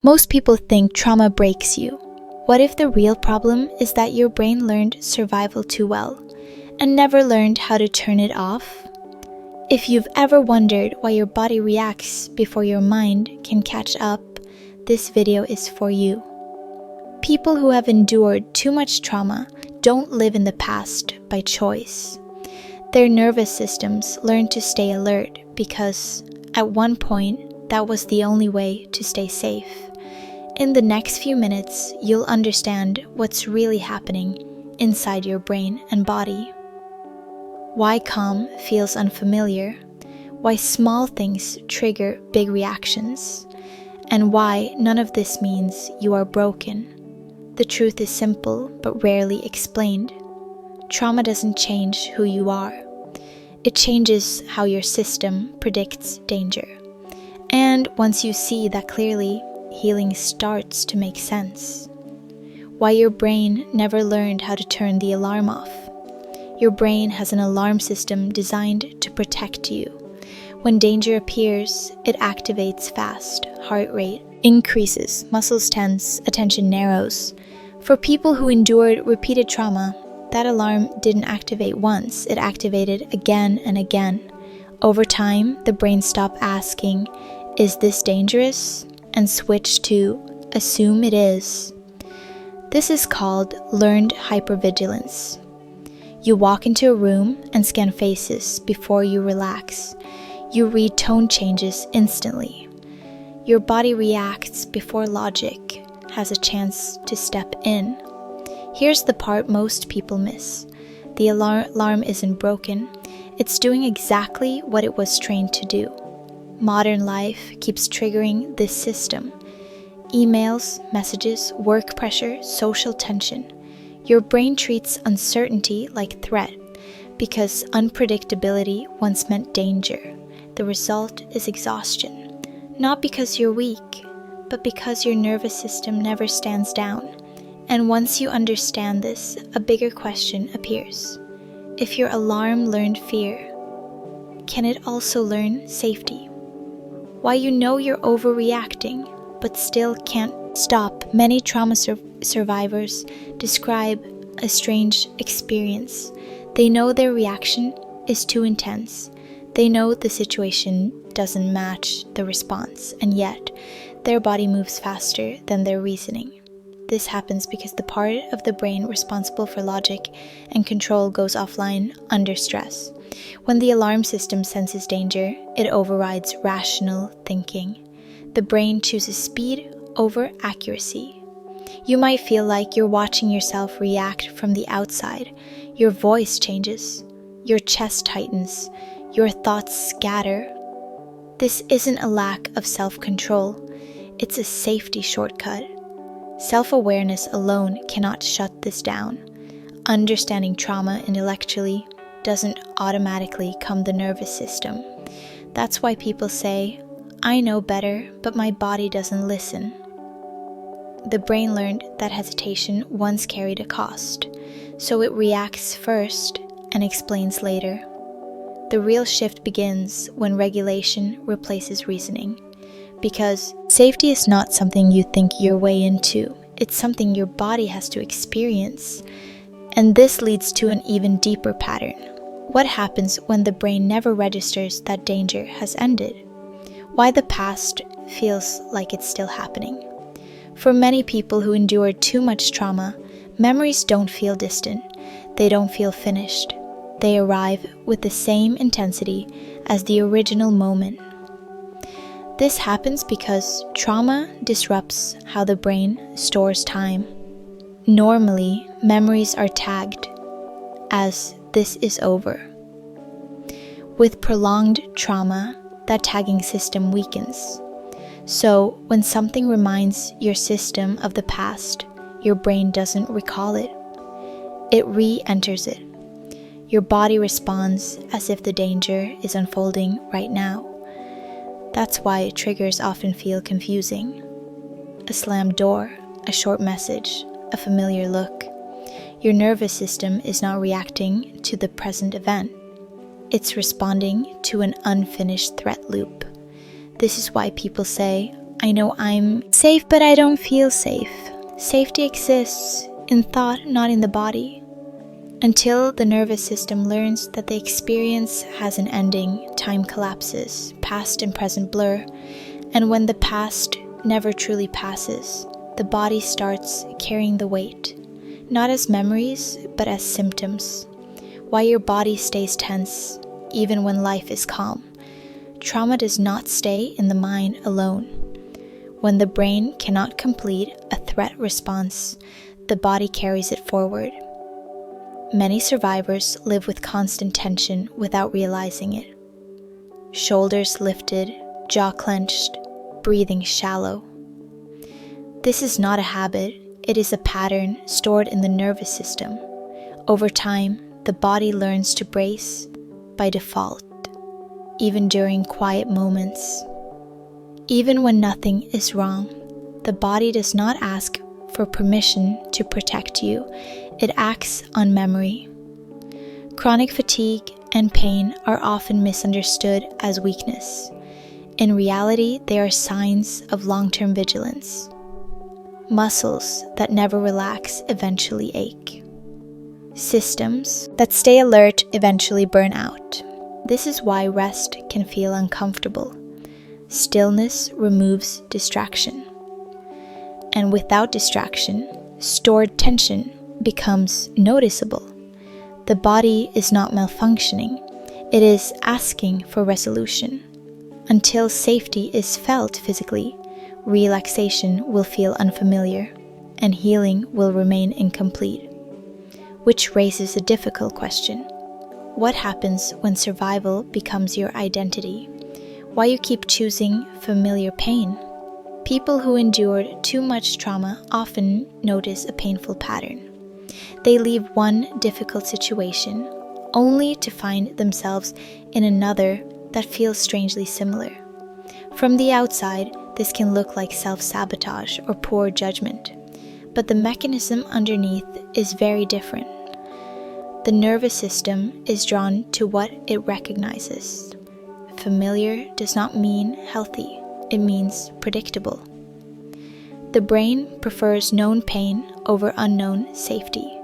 Most people think trauma breaks you. What if the real problem is that your brain learned survival too well and never learned how to turn it off? If you've ever wondered why your body reacts before your mind can catch up, this video is for you. People who have endured too much trauma don't live in the past by choice. Their nervous systems learn to stay alert because, at one point, that was the only way to stay safe. In the next few minutes, you'll understand what's really happening inside your brain and body. Why calm feels unfamiliar, why small things trigger big reactions, and why none of this means you are broken. The truth is simple but rarely explained. Trauma doesn't change who you are. It changes how your system predicts danger. And once you see that clearly, healing starts to make sense. Why your brain never learned how to turn the alarm off. Your brain has an alarm system designed to protect you. When danger appears, it activates fast, heart rate increases, muscles tense, attention narrows. For people who endured repeated trauma, that alarm didn't activate once, it activated again and again. Over time, the brain stopped asking, "Is this dangerous?" and switched to, "Assume it is." This is called learned hypervigilance. You walk into a room and scan faces before you relax. You read tone changes instantly. Your body reacts before logic has a chance to step in. Here's the part most people miss. The alarm isn't broken. It's doing exactly what it was trained to do. Modern life keeps triggering this system. Emails, messages, work pressure, social tension. Your brain treats uncertainty like threat because unpredictability once meant danger. The result is exhaustion. Not because you're weak, but because your nervous system never stands down. And once you understand this, a bigger question appears. If your alarm learned fear, can it also learn safety? Why you know you're overreacting, but still can't stop. Many trauma survivors describe a strange experience. They know their reaction is too intense. They know the situation doesn't match the response, and yet their body moves faster than their reasoning. This happens because the part of the brain responsible for logic and control goes offline under stress. When the alarm system senses danger, it overrides rational thinking. The brain chooses speed over accuracy. You might feel like you're watching yourself react from the outside. Your voice changes, your chest tightens, your thoughts scatter. This isn't a lack of self-control, it's a safety shortcut. Self-awareness alone cannot shut this down. Understanding trauma intellectually doesn't automatically calm the nervous system. That's why people say, "I know better, but my body doesn't listen." The brain learned that hesitation once carried a cost, so it reacts first and explains later. The real shift begins when regulation replaces reasoning. Because safety is not something you think your way into, it's something your body has to experience. And this leads to an even deeper pattern. What happens when the brain never registers that danger has ended? Why the past feels like it's still happening? For many people who endured too much trauma, memories don't feel distant, they don't feel finished. They arrive with the same intensity as the original moment. This happens because trauma disrupts how the brain stores time. Normally, memories are tagged as "this is over." With prolonged trauma, that tagging system weakens. So, when something reminds your system of the past, your brain doesn't recall it. It re-enters it. Your body responds as if the danger is unfolding right now. That's why triggers often feel confusing. A slammed door, a short message, a familiar look. Your nervous system is not reacting to the present event. It's responding to an unfinished threat loop. This is why people say, I know I'm safe, but I don't feel safe. Safety exists in thought, not in the body. Until the nervous system learns that the experience has an ending, time collapses, past and present blur, and when the past never truly passes, the body starts carrying the weight, not as memories, but as symptoms. Why your body stays tense, even when life is calm. Trauma does not stay in the mind alone. When the brain cannot complete a threat response, the body carries it forward. Many survivors live with constant tension without realizing it. Shoulders lifted, jaw clenched, breathing shallow. This is not a habit, it is a pattern stored in the nervous system. Over time, the body learns to brace by default, even during quiet moments. Even when nothing is wrong, the body does not ask for permission to protect you. It acts on memory. Chronic fatigue and pain are often misunderstood as weakness. In reality, they are signs of long-term vigilance. Muscles that never relax eventually ache. Systems that stay alert eventually burn out. This is why rest can feel uncomfortable. Stillness removes distraction. And without distraction, stored tension becomes noticeable. The body is not malfunctioning, it is asking for resolution. Until safety is felt physically, relaxation will feel unfamiliar, and healing will remain incomplete. Which raises a difficult question. What happens when survival becomes your identity? Why you keep choosing familiar pain? People who endured too much trauma often notice a painful pattern. They leave one difficult situation only to find themselves in another that feels strangely similar. From the outside, this can look like self-sabotage or poor judgment, but the mechanism underneath is very different. The nervous system is drawn to what it recognizes. Familiar does not mean healthy. It means predictable. The brain prefers known pain over unknown safety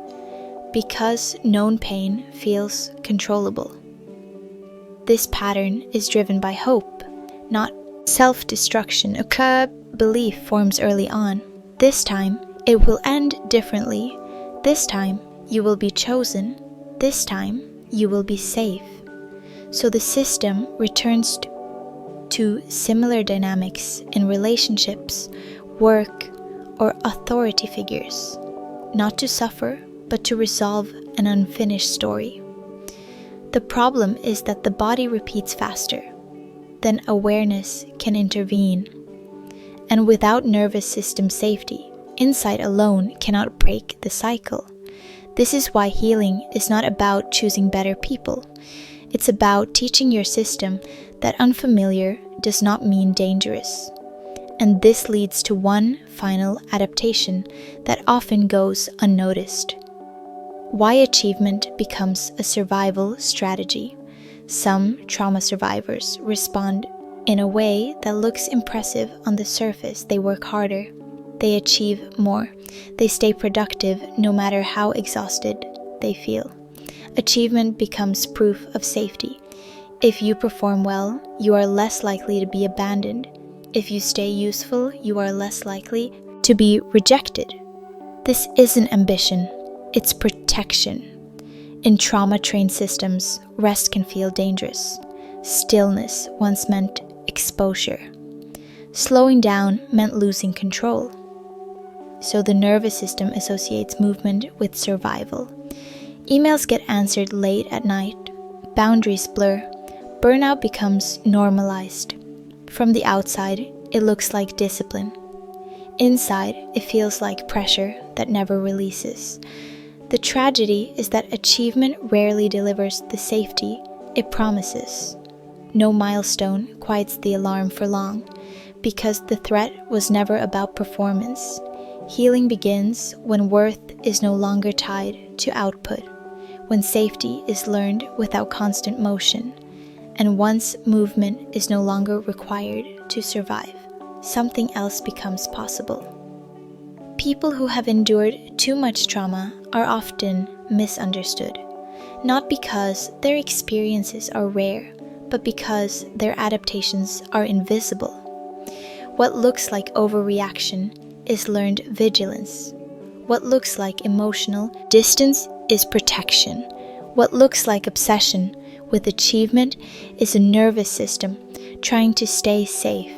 because known pain feels controllable. This pattern is driven by hope, not self-destruction. A belief forms early on. This time, it will end differently. This time, you will be chosen. This time, you will be safe. So the system returns to similar dynamics in relationships, work, or authority figures, not to suffer, but to resolve an unfinished story. The problem is that the body repeats faster than awareness can intervene. And without nervous system safety, insight alone cannot break the cycle. This is why healing is not about choosing better people. It's about teaching your system that unfamiliar does not mean dangerous. And this leads to one final adaptation that often goes unnoticed. Why achievement becomes a survival strategy. Some trauma survivors respond in a way that looks impressive on the surface. They work harder. They achieve more. They stay productive no matter how exhausted they feel. Achievement becomes proof of safety. If you perform well, you are less likely to be abandoned. If you stay useful, you are less likely to be rejected. This isn't ambition, it's protection. In trauma-trained systems, rest can feel dangerous. Stillness once meant exposure. Slowing down meant losing control. So the nervous system associates movement with survival. Emails get answered late at night. Boundaries blur. Burnout becomes normalized. From the outside, it looks like discipline. Inside, it feels like pressure that never releases. The tragedy is that achievement rarely delivers the safety it promises. No milestone quiets the alarm for long, because the threat was never about performance. Healing begins when worth is no longer tied to output, when safety is learned without constant motion, and once movement is no longer required to survive. something else becomes possible. People who have endured too much trauma are often misunderstood, not because their experiences are rare, but because their adaptations are invisible. What looks like overreaction is learned vigilance. What looks like emotional distance is protection. What looks like obsession with achievement is a nervous system trying to stay safe.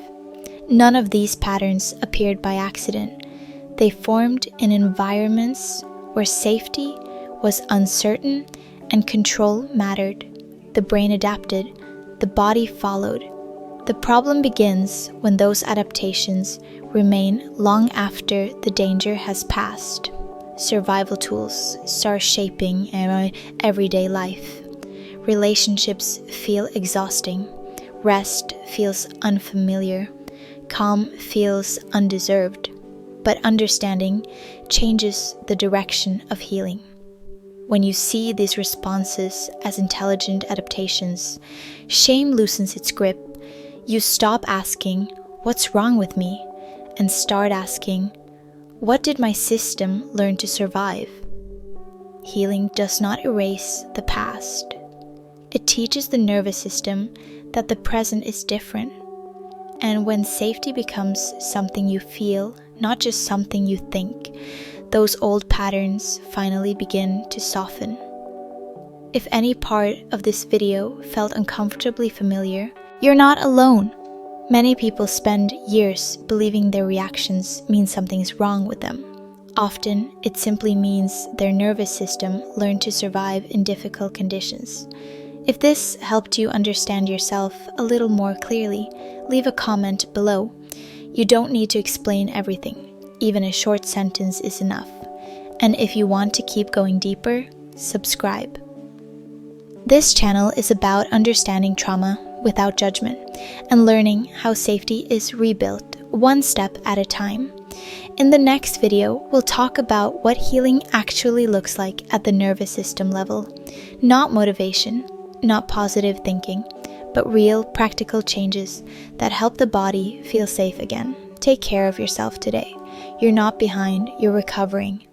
None of these patterns appeared by accident. They formed in environments where safety was uncertain and control mattered. The brain adapted, the body followed. The problem begins when those adaptations remain long after the danger has passed. Survival tools start shaping our everyday life. Relationships feel exhausting. Rest feels unfamiliar. Calm feels undeserved. But understanding changes the direction of healing. When you see these responses as intelligent adaptations, shame loosens its grip. You stop asking, "What's wrong with me?" and start asking, "What did my system learn to survive?" Healing does not erase the past. It teaches the nervous system that the present is different. And when safety becomes something you feel, not just something you think, those old patterns finally begin to soften. If any part of this video felt uncomfortably familiar, you're not alone. Many people spend years believing their reactions mean something's wrong with them. Often, it simply means their nervous system learned to survive in difficult conditions. If this helped you understand yourself a little more clearly, leave a comment below. You don't need to explain everything. Even a short sentence is enough. And if you want to keep going deeper, subscribe. This channel is about understanding trauma without judgment and learning how safety is rebuilt one step at a time. In the next video, we'll talk about what healing actually looks like at the nervous system level. Not motivation, not positive thinking, but real practical changes that help the body feel safe again. Take care of yourself today. You're not behind, you're recovering.